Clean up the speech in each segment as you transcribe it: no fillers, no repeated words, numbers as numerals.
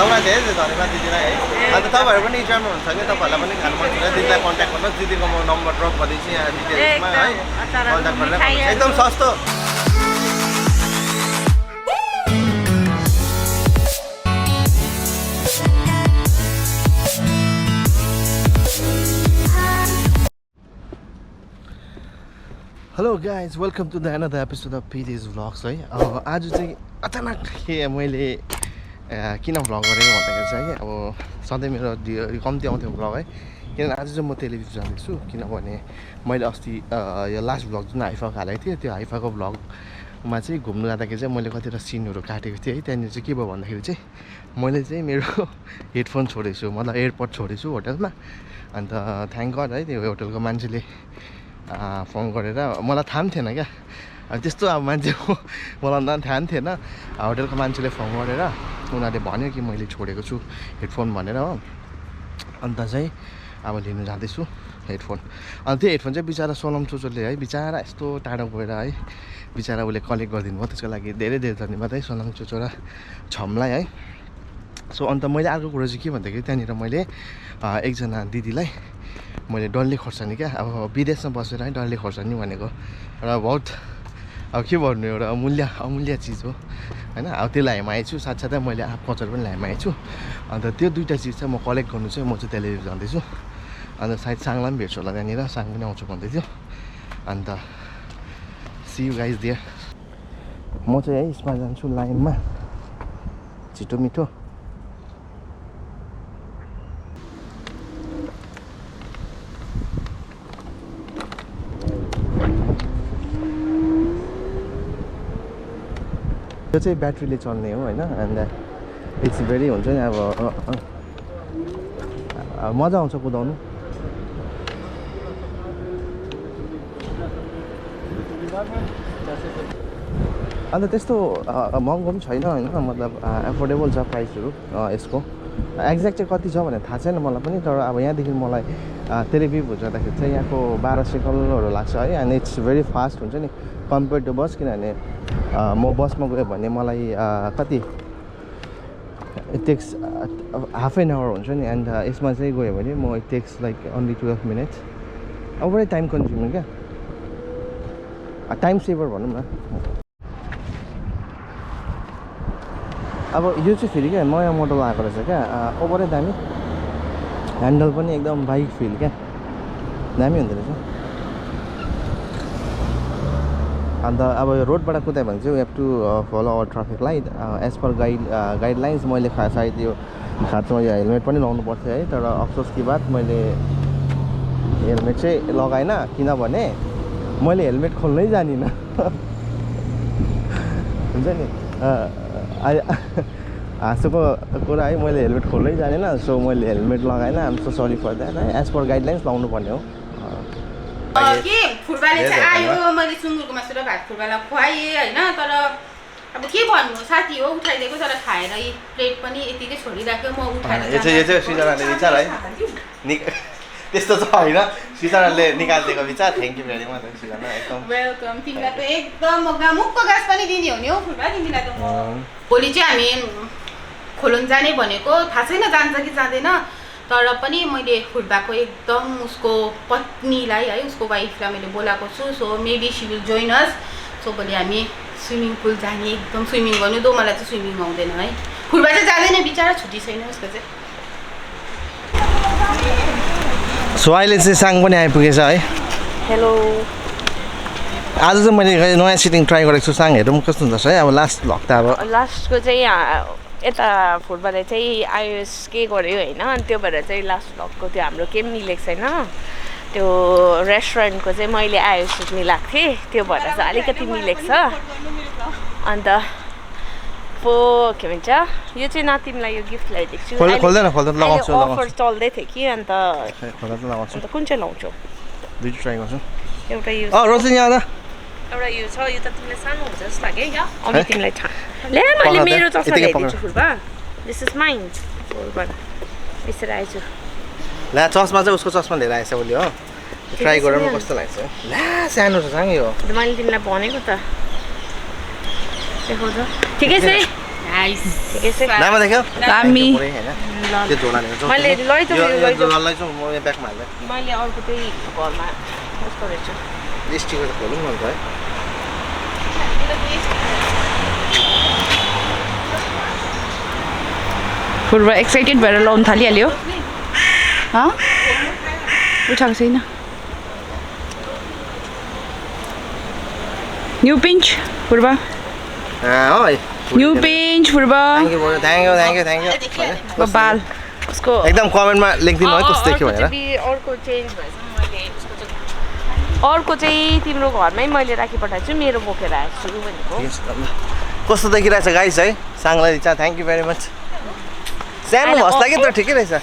तपाईँलाई धेरै धन्यवाद दिदीलाई है अन्त तपाईँहरू पनि इन्स्टाग्राममा हुन्छ भने तपाईँहरूलाई पनि खानु मन छ दिदीलाई कन्ट्याक्ट गर्नुहोस् दिदीको म नम्बर ड्रप गरिदिन्छु यहाँ डिटेल्समा है कन्ट्याक्ट गरेर एकदम सस्तो hello guys welcome to the another episode of PD's vlogs है आज चाहिँ अचानक मैले किन भ्लग गरेको भन्दाखेरि चाहिँ अब सधैँ मेरो कम्ती आउँथ्यो भ्लग है किनभने आज चाहिँ म टेलिभिजन जाँदैछु किनभने मैले अस्ति यो लास्ट भ्लग जुन हाइफाको हालेको थिएँ त्यो हाइफाको भ्लगमा चाहिँ घुम्नु जाँदाखेरि चाहिँ मैले कतिवटा सिनहरू काटेको थिएँ है त्यहाँनिर चाहिँ के भयो भन्दाखेरि चाहिँ मैले चाहिँ मेरो हेडफोन छोडेको छु मतलब एयरपड छोडेको छु होटलमा अन्त थ्याङ्क गड है त्यो होटलको मान्छेले फोन गरेर मलाई थाहा पनि थिएन क्या त्यस्तो अब मान्छे मलाई थाहा पनि थिएन होटलको मान्छेले फोन गरेर उनीहरूले भन्यो कि मैले छोडेको छु हेडफोन भनेर हो अन्त चाहिँ अब लिनु जाँदैछु हेडफोन अन्त त्यो हेडफोन चाहिँ बिचरा सोलम चोचोले है बिचरा यस्तो टाढो गएर है बिचरा उसले कलेक्ट गरिदिनु भयो त्यसको लागि धेरै धेरै धन्यवाद है सोलम चोचो र छमलाई है सो अन्त मैले अर्को कुरो चाहिँ के भन्दाखेरि त्यहाँनिर मैले एकजना दिदीलाई मैले डल्ले खोर्सानी क्या अब विदेशमा बसेर है डल्ले खोर्सानी भनेको एउटा बहुत अब के भन्नु एउटा अमूल्य चिज हो होइन अब त्यो ल्याइमा आएछु साथसाथै मैले कचर पनि ल्याइमा आएछु अन्त त्यो दुईवटा चिज चाहिँ म कलेक्ट गर्नु चाहिँ म चाहिँ टेलिभिजन जाँदैछु अन्त सायद साङलाई पनि भेट्छु होला त्यहाँनिर साङ पनि आउँछु भन्दै थियो अन्त सी यु गाइज देयर म चाहिँ है यसमा जान्छु लाइनमा छिटो मिठो यो चाहिँ ब्याट्रीले चल्ने हो होइन एन्ड इट्स भेरी हुन्छ नि अब मजा आउँछ कुदाउनु अन्त त्यस्तो महँगो पनि छैन होइन मतलब एफोर्डेबल छ प्राइसहरू यसको एक्ज्याक्ट चाहिँ कति छ भने थाहा छैन मलाई पनि तर अब यहाँदेखि मलाई तेरेपिप जाँदाखेरि चाहिँ यहाँको 12 सेकन्डहरू लाग्छ है एन्ड इट्स भेरी फास्ट हुन्छ नि कम्पेयर टु बस किनभने म बसमा गयो भने मलाई कति it takes half an hour हुन्छ नि एन्ड यसमा चाहिँ गयो भने म it takes like only 12 minutes अब बडै टाइम कन्ज्युमिङ क्या टाइम सेभर भनौँ न अब यो चाहिँ फेरि क्या नयाँ मोडल आएको रहेछ क्या ओभरै दामी ह्यान्डल पनि एकदम बाइक फिल क्या दामी हुँदो रहेछ अन्त अब यो रोडबाट कुदायो भने चाहिँ we have to follow our traffic light as per guidelines मैले सायद यो खाँचोमा यो हेलमेट पनि लाउनु पर्थ्यो है तर अफसोस कि बात मैले हेलमेट चाहिँ लगाइनँ किनभने मैले हेलमेट खोल्नै जानिनँ हुन्छ नि हाँसोको कुरा है मैले हेलमेट खोल्नै जानेन सो मैले हेलमेट लगाएन आम सो सरी फर द्याट है एज पर गाइडलाइन्स लाउनु पर्ने हो के फुटबलले चाहिँ आयो मैले सुँगुरको मासु र भात फुटबललाई खुवाएँ होइन तर अब के भन्नु साथी हो उठाइदिएको तर खाएर प्लेट पनि यतिकै छोडिराख्यो म उठाएर यो चाहिँ सिजनाले विचार है त्यस्तो त होइन सिजनाले निकालिदिएको विचार थ्याङ्क यू भेरी मच सिजना एकदम वेलकम तिमीलाई त एकदम मुखको गाँस पनि दिने हो नि हौ फुटबल तिमीलाई त भोलि चाहिँ हामी खोलुन जाने भनेको थाहा छैन जान्छ कि जाँदैन तर पनि मैले फुटबलको एकदम उसको पत्नीलाई है उसको वाइफलाई मैले बोलाएको छु so maybe she will join us so भोलि हामी स्विमिङ पुल जाने एकदम स्विमिङ गर्नु दो मलाई चाहिँ स्विमिङ आउँदैन है फुटबल चाहिँ जाँदैन बिचरा छुट्टी छैन उसको चाहिँ सो अहिले चाहिँ साङ पनि आइपुगेछ है हेलो आज चाहिँ मैले नयाँ सिटिङ ट्राई गरेको छु साङ हेरौँ कस्तो हुन्छ है अब लास्ट भ्लग त अब लास्टको चाहिँ यता फुटबलले चाहिँ आयुष के गर्यो होइन अनि त्यो भएर चाहिँ लास्ट भ्लगको त्यो हाम्रो केही मिलेको छैन त्यो रेस्टुरेन्टको चाहिँ मैले आयुष मिलाएको थिएँ त्यो भएर चाहिँ अलिकति मिलेको छ अन्त के भन्छ यो चाहिँ न तिमीलाई यो गिफ्ट ल्याइदिएको छु अफर चल्दै थियो कि अन्त कुन चाहिँ लाउँछौ एउटा यो एउटा यो छ यो त तिमीलाई सानो हुन्छ जस्तो लाग्यो है अघि तिमीलाई ले मैले मेरो चस्मा ल्याइदिन्छु फुलबा दिस इज माइन फुलबा बिस्तारै आइछु ला चस्मा चाहिँ उसको चस्मा लिएर आएछ उसले हो ट्राई गरौँ कस्तो लाग्छ ला सानो छ साङ यो मैले तिमीलाई भनेको त देखाउँछ ठिकै छ नाइस ठिकै छ नाम देख्यो दामी त्यो झोला लिएर मैले लैजाउँ झोला लैजाउँ म यहाँ ब्यागमा हाल्दै मैले अर्को चाहिँ घरमा कस्तो रहेछ लिस्टिङ गरेर खोलौँ न त है पूर्व एक्साइटेड भएर लाउनु थालिहाल्यो उठाएको छैन न्यू पिन्च पूर्व न्यू पिन्च पूर्व थ्याङ्क यू बाल उसको एकदम कमेन्टमा लेखिदिनु है कस्तो देख्यो भनेर अर्को चेन्ज भएछ मैले अर्को चाहिँ तिम्रो घरमै मैले राखिपठाएको छु मेरो बोकेर आएको छु भनेको कस्तो देखिरहेछ गाइस है साङलाई दिन्छ थ्याङ्क यू भेरी मच सानो हस्ता कि त ठिकै रहेछ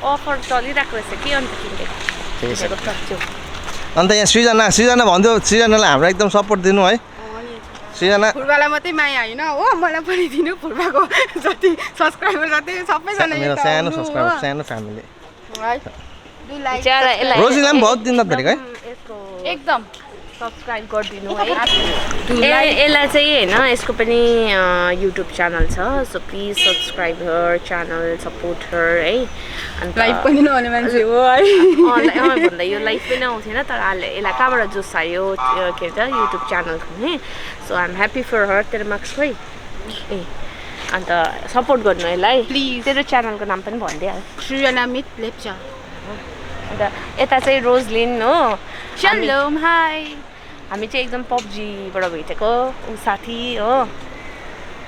अफर चलिरहेको रहेछ कि अन्त किनेको अन्त यहाँ सृजना भन्थ्यो सृजनालाई हाम्रो एकदम सपोर्ट दिनु है सृजना फुर्बालाई मात्रै माया होइन हो मलाई पनि दिनु फुर्बाको जति सब्सक्राइबर जति सबैजना मेरो सानो सब्सक्राइबर सानो फ्यामिली यसलाई रोजीलाई पनि बहुत दिन त भेटेको है एकदम सब्सक्राइब गरिदिनु है यसलाई चाहिँ होइन यसको पनि युट्युब च्यानल छ so please subscribe her channel support her है अन्त लाइभ पनि नहुने मान्छे हो है भन्दा यो लाइभ पनि आउँथेन तर यसलाई कहाँबाट जोस आयो के भन्छ युट्युब च्यानल खोल्ने so I am happy for her तेरो मार्क्स खोइ ए अन्त सपोर्ट गर्नु यसलाई प्लिज तेरो च्यानलको नाम पनि भनिदिइहाल सृजना मित लेप्चा अन्त यता चाहिँ रोजलिन हो सलाम हाई हामी चाहिँ एकदम पब्जीबाट भेटेको ऊ साथी हो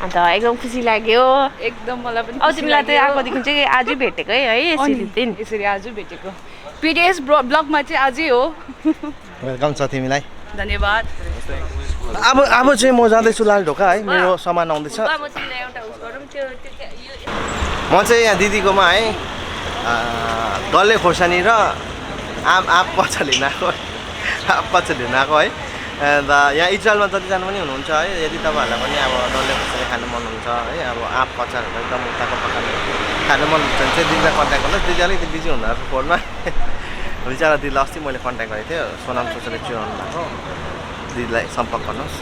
अन्त एकदम खुसी लाग्यो एकदम मलाई पनि अब तिमीलाई त आएकोदेखि चाहिँ आजै भेटेको है यसरी दिन यसरी आज भेटेको पिडिएस ब्लगमा चाहिँ आजै हो वेलकम छ तिमीलाई धन्यवाद अब चाहिँ म जाँदैछु लाल ढोका है मेरो सामान आउँदैछ म चाहिँ यहाँ दिदीकोमा है डल्ले खोर्सानी र आँप कच्चा लिन आएको है अन्त यहाँ इजरायलमा जतिजना पनि हुनुहुन्छ है यदि तपाईँहरूलाई पनि अब डल्ले खोर्सानी खानु मन हुन्छ है अब आँप कच्चाहरू एकदम उताको प्रकारले खानु मन हुन्छ भने चाहिँ दिदीलाई कन्ट्याक्ट गर्नुहोस् दिदी अलिकति बिजी हुँदो फोनमा बिचरा दिदीलाई अस्ति मैले कन्ट्याक्ट गरेको थिएँ सोनाम सोचले चिनाउनु भएको दिदीलाई सम्पर्क गर्नुहोस्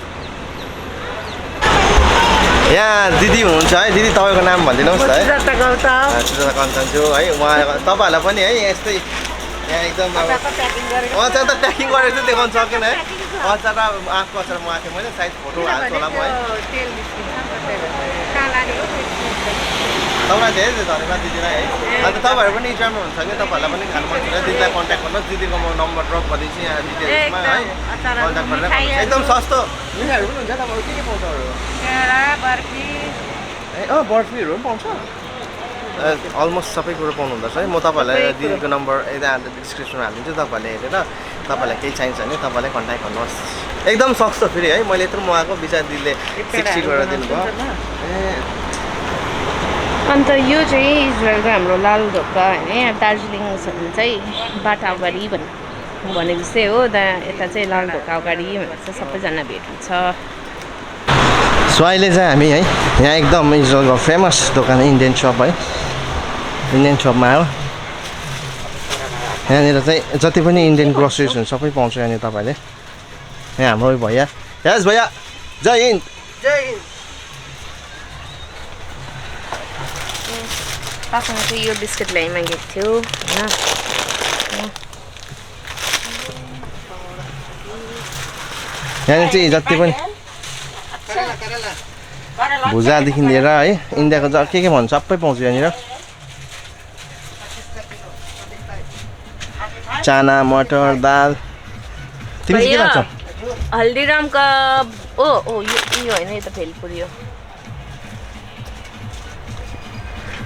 यहाँ दिदी हुनुहुन्छ है दिदी तपाईँको नाम भनिदिनुहोस् है सुजाता गौतम सुजाता गौतमज्यू है उहाँ तपाईँहरूलाई पनि है यस्तै यहाँ एकदम अब अचार त प्याकिङ गरेर चाहिँ देखाउनु सकेन है अचार र आँपको अचार मगाएको थिएँ मैले साइज फोटो हाल्छु होला म है तपाईँलाई धेरै धेरै धन्यवाद दिदीलाई है अन्त तपाईँहरू पनि इजरायलमा हुनुहुन्छ कि तपाईँहरूलाई पनि खानु मन छ दिदीलाई कन्ट्याक्ट गर्नुहोस् दिदीको म नम्बर ड्रप गरिदिन्छु यहाँ डिटेल्समा है कन्ट्याक्ट गरेर एकदम सस्तो मिठाईहरू पनि हुन्छ तपाईँहरू के पाउँछ अरू बर्फीहरू पनि पाउँछ अलमोस्ट सबै कुरो पाउनु हुँदो रहेछ है म तपाईँहरूलाई दिदीको नम्बर यता डिस्क्रिप्सनमा हालिदिन्छु तपाईँहरूले हेरेर तपाईँलाई केही चाहिन्छ भने तपाईँलाई कन्ट्याक्ट गर्नुहोस् एकदम सस्तो फेरि है मैले यत्रो मगाएको बिचरा दिदीले 60 गरेर दिनुभयो अन्त यो चाहिँ इजरायलको हाम्रो लाल ढोका होइन यहाँ दार्जिलिङ चाहिँ बाटो अगाडि भने जस्तै हो यता चाहिँ लाल ढोका अगाडि भनेर चाहिँ सबैजना भेट हुन्छ सो अहिले चाहिँ हामी है यहाँ एकदम इजरायलको फेमस दोकान इन्डियन सप है इन्डियन सपमा आयो यहाँनिर चाहिँ जति पनि इन्डियन ग्रोसरिज हुन्छ सबै पाउँछ यहाँनिर तपाईँले यहाँ हाम्रो भैया यस भैया जय हिन्द जय हिन्द पासँग चाहिँ यो बिस्किट ल्याइमागेको थियो होइन यहाँनिर चाहिँ जति पनि भुजादेखि लिएर है इन्डियाको के भन्छ सबै पाउँछ यहाँनिर चाना मटर दाल तिमी के लाग्छ हल्दीरामका ओ यो होइन यो त भेलपुरी हो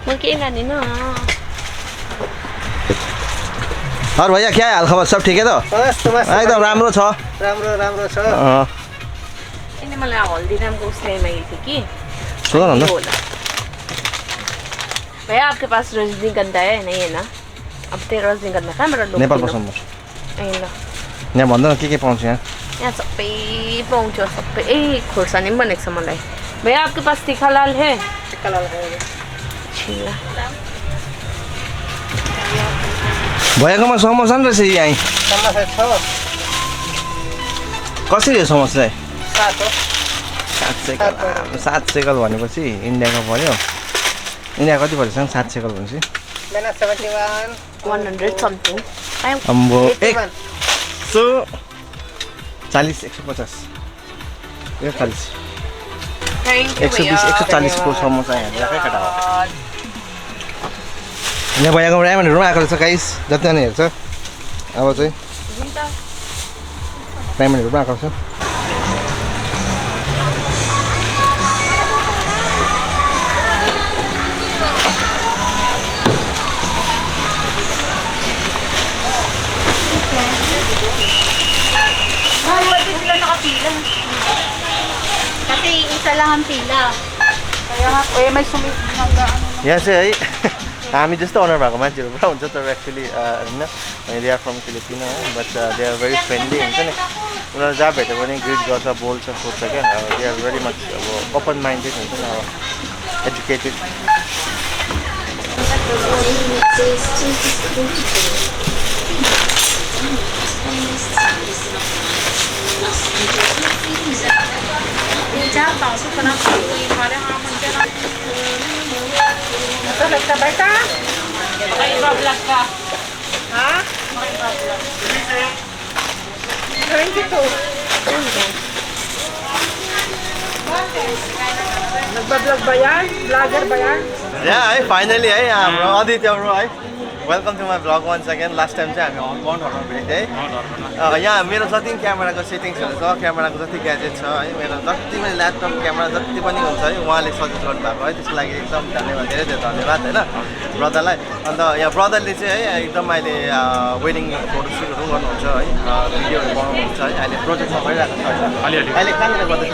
म के लाने न अरे भैया क्या हाल खबर सब ठिकै त एकदम राम्रो छ राम्रो छ इन्हें मलाई हल्दीरामको उस ल्याइमागेको थिएँ कि सुन न भैया आपके पास रजनीगंधा है नहीं है ना अब तेरो रजनीगंधा कहाँबाट लोग नेपाल पसन्द ए ल यहाँ भन्दैन के पाउँछ यहाँ सबै पाउँछ सबै ए खोर्सानी पनि भनेको छ मलाई भैया आपके पास तीखा लाल है तीखा लाल है भैयाकोमा समोसा नि रहेछ यहाँ समोसा छ कसरी हो समोसा चाहिँ 7 सेकल भनेपछि इन्डियाको पर्यो इन्डिया कति पर्छ 7 सेकल भनेपछि 100 something. अम्बो 140 150 140 Thank you. 120 140 को समोसा यहाँ राखै कटा हो यहाँ भैयाको रायमनहरू पनि आएको रहेछ गाइस जतिजना हेर्छ अब चाहिँ रायमनहरू पनि आएको छ Kasi isa lang ang pila. Kaya nga, may यहाँ चाहिँ है हामी जस्तो अनुहार भएको मान्छेहरू पुरा हुन्छ तर एक्चुअली होइन दे आर फ्रम फिलिपिनो है but they are very friendly हुन्छ नि उनीहरू जहाँ भेट्यो भने ग्रिट गर्छ बोल्छ सोध्छ क्या दे आर भेरी मच अब ओपन माइन्डेड हुन्छ नि अब educated Basta. Makaiba-vlog ka. Ha? 22. Nagba-vlog ba yan? Vlogger ba yan? Yeah, है फाइनली है हाम्रो आदित्य ब्रो है welcome to my vlog once again last time चाहिँ हामी माउन्टहरूमा भेटेँ है यहाँ मेरो जति क्यामेराको सेटिङ्सहरू छ क्यामेराको जति ग्याजेट छ है मेरो जति पनि ल्यापटप क्यामेरा जति पनि हुन्छ है उहाँले सजेस्ट गर्नुभएको है त्यसको लागि एकदम धन्यवाद धेरै धेरै धन्यवाद होइन ब्रदरलाई अन्त यहाँ ब्रदरले चाहिँ है एकदम अहिले वेडिङ फोटोसुटहरू गर्नुहुन्छ है भिडियोहरू बनाउनुहुन्छ है अहिले प्रोजेक्टमा भइरहेको छ होइन अहिले कहाँनिर गर्दैछ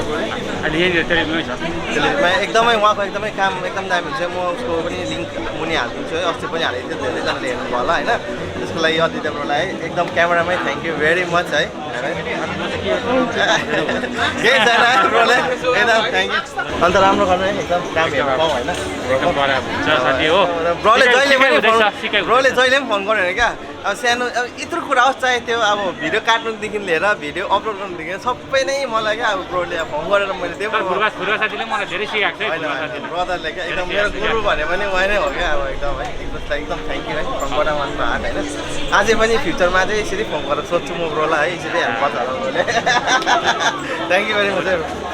एकदमै उहाँको एकदमै काम एकदम दामी हुन्छ म उसको पनि लिङ्क मुनि हालिदिन्छु है अस्ति पनि हालेको थियो धेरैजनाले हेर्नुभयो होला होइन त्यसको लागि आदित्य ब्रोलाई एकदम क्यामेरामै थ्याङ्क यू भेरी मच है केही छैन ब्रोले एकदम थ्याङ्क यू अन्त राम्रो गर्नु है एकदम काम हेर्नु पाऊँ होइन ब्रोले जहिले पनि फोन गर्यो भने क्या अब सानो अब यत्रो कुरा होस् चाहे त्यो अब भिडियो काट्नुदेखि लिएर भिडियो अपलोड गर्नुदेखि सबै नै मलाई क्या अब ब्रोले फोन गरेर मैले त्यो ब्रदरले क्या एकदम मेरो गुरु भने पनि उहाँ नै हो क्या अब एकदम है एकदम थ्याङ्क यू है from bottom of my heart होइन अझै पनि फ्युचरमा चाहिँ यसरी फोन गरेर सोध्छु म ब्रोलाई है यसरी हेल्प गर्छ होला ब्रोले थ्याङ्क यू भेरी मच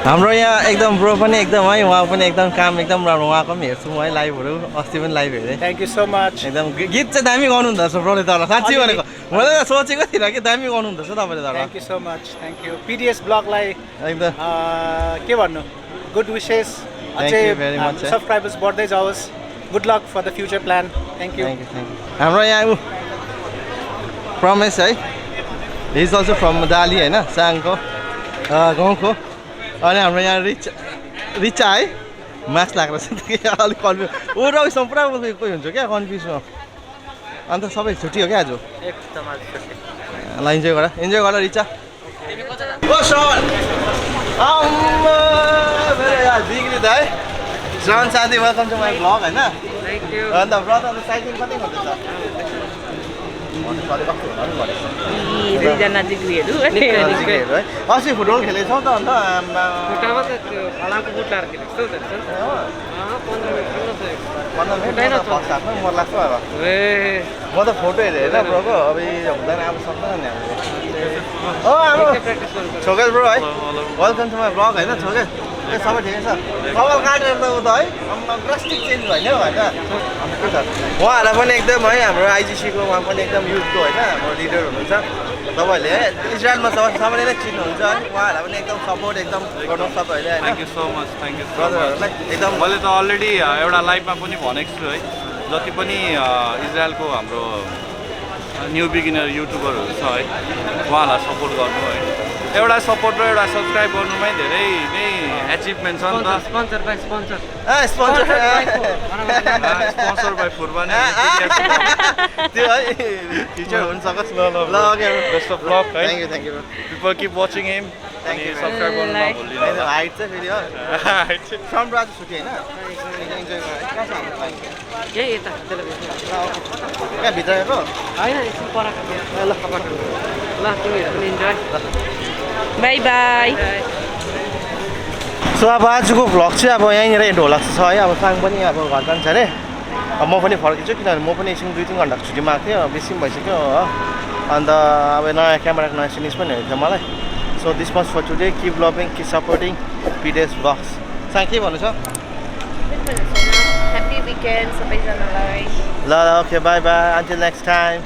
हाम्रो यहाँ एकदम ब्रो पनि एकदम है उहाँ पनि एकदम काम एकदम राम्रो उहाँको पनि हेर्छु म है लाइभहरू अस्ति पनि लाइभ हेरेँ थ्याङ्क यू सो मच एकदम गीत चाहिँ दामी गाउनुहुँदो रहेछ ब्रोले तर साँच्ची भनेको मैले त सोचेको थिइनँ कि दामी गाउनुहुँदो रहेछ तपाईँले तर thank you so much thank you PDS ब्लगलाई एकदम के भन्नु गुड विसेस अझै सब्सक्राइबर्स बढ्दै जाओस् good luck for the future plan thank you हाम्रो यहाँ प्रमेश है हिज अल्सो फ्रम दाली होइन साङको गाउँको अनि हाम्रो यहाँ रिचा है मास्क लगाएको छ अलिक कन्फ्युज ऊ र उसँग पुरा कोही हुन्छ क्या कन्फ्युजमा अन्त सबै छुट्टी हो क्या आज ल इन्जोय गर रिचा बिग्रिँद है श्रवण साथी वेलकम टु माई भ्लग होइन अन्त ब्रदरले साइकिल कति गर्दैछ अस्ति फुटबल खेलेछौ त अन्त म लाग्छ अब म त फोटो हेरेँ होइन ब्रोको अब हुँदैन अब सक्दैन नि हो हाम्रो छोगेल ब्रो है वेलकम टु माई भ्लग होइन छोगेल ए सबै ठिकै छ कपाल काटेर त ऊ त है ड्रास्टिक चेन्ज भयो नि हौ होइन उहाँहरूलाई पनि एकदम है हाम्रो आइजिसीको उहाँ पनि एकदम युथको होइन हाम्रो लिडर हुनुहुन्छ तपाईँहरूले है इजरायलमा सबैले नै चिन्नुहुन्छ है उहाँहरूलाई पनि एकदम सपोर्ट एकदम गर्नुहोस् तपाईँहरूले होइन thank you so much thank you ब्रदरहरूलाई एकदम मैले त अलरेडी एउटा लाइभमा पनि भनेको छु है जति पनि इजरायलको हाम्रो न्यू बिगिनर युट्युबरहरू छ है उहाँहरूलाई सपोर्ट गर्नु है एउटा सपोर्ट र एउटा सब्सक्राइब गर्नुमै धेरै नै एचिभमेन्ट छ नि त स्पोन्सर बाई फुर्बानी त्यो है फ्युचर हुन सकोस् ल बेस्ट अफ लक है thank you people keep watching him अनि सब्सक्राइब गर्नु नभुल्नु हाइट चाहिँ फेरि हो फ्रन्ट आज छुट्टी होइन इन्जोय गर कहाँ भित्र आएको बाई बाई सो अब आजको भ्लग चाहिँ अब यहीँनिर एन्ड होला जस्तो छ है। अब साङ पनि अब घर जान्छ अरे, म पनि फर्किन्छु किनभने म पनि एकछिन 2-3 घन्टाको छुट्टीमा आएको थिएँ, बेसी पनि भइसक्यो हो। अन्त अब नयाँ क्यामेराको नयाँ सिरिज पनि हेरेको थियो मलाई। So this much for today, keep loving, keep supporting PD's vlogs. साङ के भन्नु छ? ह्याप्पी विकेन्ड सबैजनालाई। ल okay, bye bye, until next time.